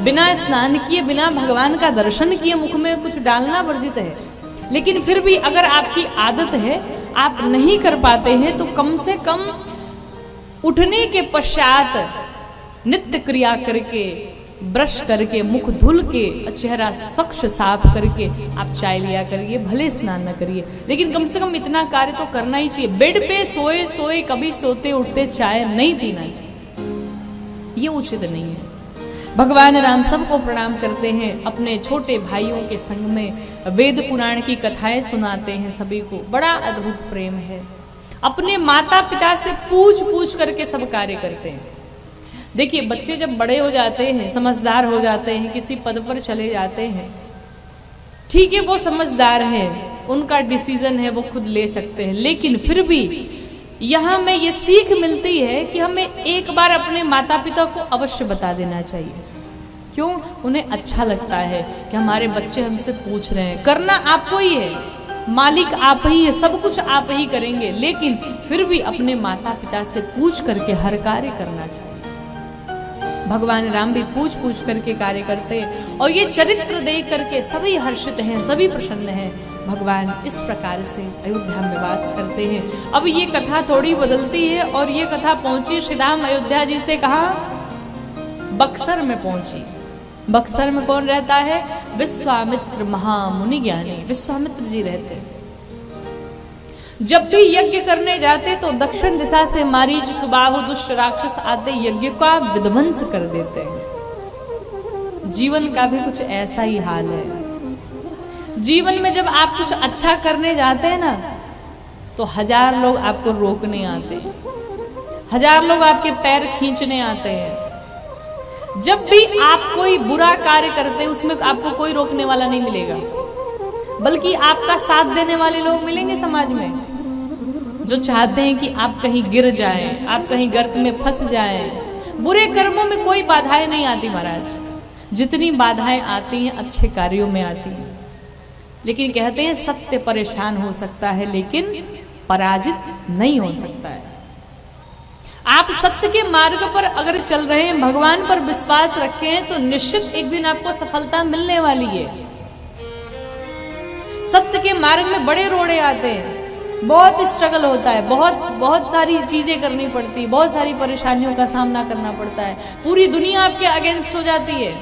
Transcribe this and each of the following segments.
बिना स्नान किए, बिना भगवान का दर्शन किए मुख में कुछ डालना वर्जित है। लेकिन फिर भी अगर आपकी आदत है, आप नहीं कर पाते हैं, तो कम से कम उठने के पश्चात नित्य क्रिया करके, ब्रश करके, मुख धुल के, चेहरा स्वच्छ साफ करके आप चाय लिया करिए, भले स्नान न करिए, लेकिन कम से कम इतना कार्य तो करना ही चाहिए। बेड पे सोए सोए कभी सोते उठते चाय नहीं पीना चाहिए, ये उचित नहीं है। भगवान राम सबको प्रणाम करते हैं, अपने छोटे भाइयों के संग में वेद पुराण की कथाएं सुनाते हैं सभी को, बड़ा अद्भुत प्रेम है। अपने माता पिता से पूछ पूछ करके सब कार्य करते हैं। देखिए, बच्चे जब बड़े हो जाते हैं, समझदार हो जाते हैं, किसी पद पर चले जाते हैं, ठीक है, वो समझदार है, उनका डिसीजन है, वो खुद ले सकते हैं, लेकिन फिर भी यहाँ में ये सीख मिलती है कि हमें एक बार अपने माता पिता को अवश्य बता देना चाहिए। क्यों? उन्हें अच्छा लगता है कि हमारे बच्चे हमसे पूछ रहे हैं। करना आपको ही है, मालिक आप ही है, सब कुछ आप ही करेंगे, लेकिन फिर भी अपने माता पिता से पूछ करके हर कार्य करना चाहिए। भगवान राम भी पूछ पूछ करके कार्य करते हैं, और ये चरित्र देख करके सभी हर्षित हैं, सभी प्रसन्न हैं। भगवान इस प्रकार से अयोध्या में वास करते हैं। अब ये कथा थोड़ी बदलती है, और ये कथा पहुंची श्री राम अयोध्या जी से कहा बक्सर में पहुंची। बक्सर में कौन रहता है? विश्वामित्र महामुनि ज्ञानी विश्वामित्र जी रहते हैं। जब भी यज्ञ करने जाते तो दक्षिण दिशा से मारीच, सुबाहु, दुष्ट राक्षस आते यज्ञ का विध्वंस कर देते हैं। जीवन का भी कुछ ऐसा ही हाल है। जीवन में जब आप कुछ अच्छा करने जाते हैं ना, तो 1000 लोग आपको रोकने आते हैं, 1000 लोग आपके पैर खींचने आते हैं। जब भी आप कोई बुरा कार्य करते हैं, उसमें आपको कोई रोकने वाला नहीं मिलेगा, बल्कि आपका साथ देने वाले लोग मिलेंगे समाज में, जो चाहते हैं कि आप कहीं गिर जाएं, आप कहीं गर्त में फंस जाएं। बुरे कर्मों में कोई बाधाएं नहीं आती महाराज, जितनी बाधाएं आती हैं अच्छे कार्यों में आती हैं। लेकिन कहते हैं सत्य परेशान हो सकता है, लेकिन पराजित नहीं हो सकता है। आप सत्य के मार्ग पर अगर चल रहे हैं, भगवान पर विश्वास रखे हैं, तो निश्चित एक दिन आपको सफलता मिलने वाली है। सत्य के मार्ग में बड़े रोड़े आते हैं, बहुत स्ट्रगल होता है, बहुत सारी चीजें करनी पड़ती है, बहुत सारी परेशानियों का सामना करना पड़ता है। पूरी दुनिया आपके अगेंस्ट हो जाती है,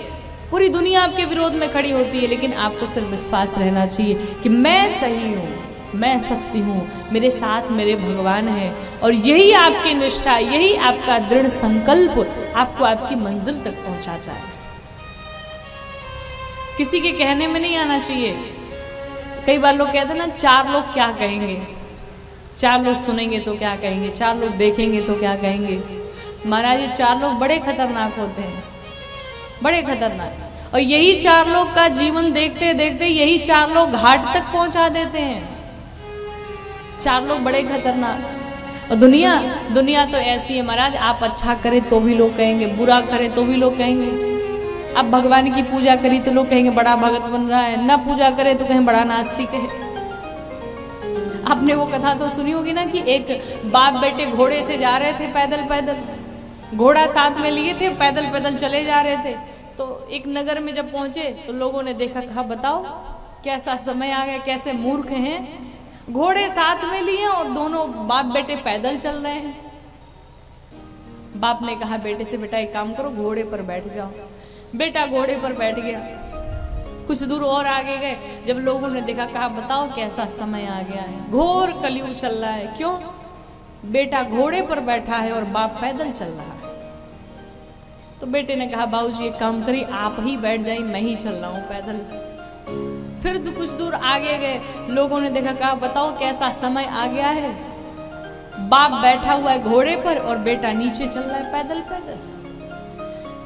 पूरी दुनिया आपके विरोध में खड़ी होती है, लेकिन आपको सिर्फ विश्वास रहना चाहिए कि मैं सही हूँ, मैं सत्य हूँ, मेरे साथ मेरे भगवान हैं। और यही आपकी निष्ठा, यही आपका दृढ़ संकल्प आपको आपकी मंजिल तक पहुंचाता है। किसी के कहने में नहीं आना चाहिए। कई बार लोग कहते हैं ना, 4 लोग क्या कहेंगे, 4 लोग सुनेंगे तो क्या कहेंगे, 4 लोग देखेंगे तो क्या कहेंगे। महाराज, ये 4 लोग बड़े खतरनाक होते हैं, बड़े खतरनाक। और यही 4 लोग का जीवन देखते देखते यही 4 लोग घाट तक पहुंचा देते हैं। 4 लोग बड़े खतरनाक। और दुनिया तो ऐसी है महाराज, आप अच्छा करें तो भी लोग कहेंगे, बुरा करें तो भी लोग कहेंगे। आप भगवान की पूजा करी तो लोग कहेंगे बड़ा भगत बन रहा है, ना पूजा करे तो कहें बड़ा नास्तिक है। आपने वो कथा तो सुनी होगी ना, कि एक बाप बेटे घोड़े से जा रहे थे, पैदल पैदल, घोड़ा साथ में लिए थे, पैदल पैदल चले जा रहे थे। तो एक नगर में जब पहुंचे तो लोगों ने देखा, कहा बताओ कैसा समय आ गया, कैसे मूर्ख हैं, घोड़े साथ में लिए और दोनों बाप बेटे पैदल चल रहे हैं। बाप ने कहा बेटे से, बेटा एक काम करो, घोड़े पर बैठ जाओ। बेटा घोड़े पर बैठ गया। कुछ दूर और आगे गए, जब लोगों ने देखा, कहा बताओ कैसा समय आ गया है, घोर कलयुग चल रहा है। क्यों? बेटा घोड़े पर बैठा है और बाप पैदल चल रहा है। तो बेटे ने कहा बाबूजी एक काम करिए, आप ही बैठ जाइए, मैं ही चल रहा हूं पैदल। फिर कुछ दूर आगे गए, लोगों ने देखा, कहा बताओ कैसा समय आ गया है, बाप बैठा हुआ है घोड़े पर और बेटा नीचे चल रहा है पैदल पैदल।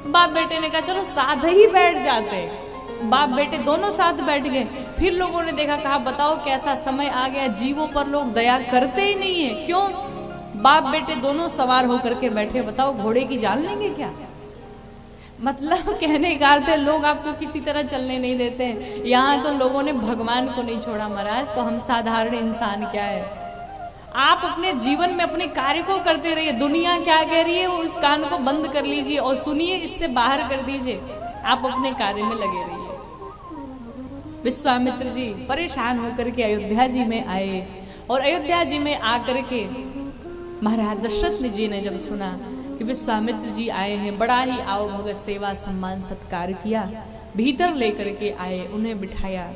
बाप बेटे ने कहा चलो साथ ही बैठ जाते। बाप बेटे दोनों साथ बैठ गए। फिर लोगों ने देखा, कहा बताओ कैसा समय आ गया, जीवों पर लोग दया करते ही नहीं है। क्यों? बाप बेटे दोनों सवार होकर के बैठे, बताओ घोड़े की जान लेंगे क्या? मतलब कहने का अर्थ है, लोग आपको किसी तरह चलने नहीं देते हैं। यहाँ तो लोगों ने भगवान को नहीं छोड़ा महाराज, तो हम साधारण इंसान क्या है। आप अपने जीवन में अपने कार्य को करते रहिए, दुनिया क्या कह रही है उस कान को बंद कर लीजिए और सुनिए, इससे बाहर कर दीजिए। आप अपने कार्य में लगे रहिए। विश्वामित्र जी परेशान होकर के अयोध्या जी में आए और अयोध्या जी में आकर के महाराज दशरथ जी ने जब सुना कि विश्वामित्र जी आए हैं, बड़ा ही आओ भगत सेवा सम्मान सत्कार किया, भीतर लेकर के आए, उन्हें बिठाया।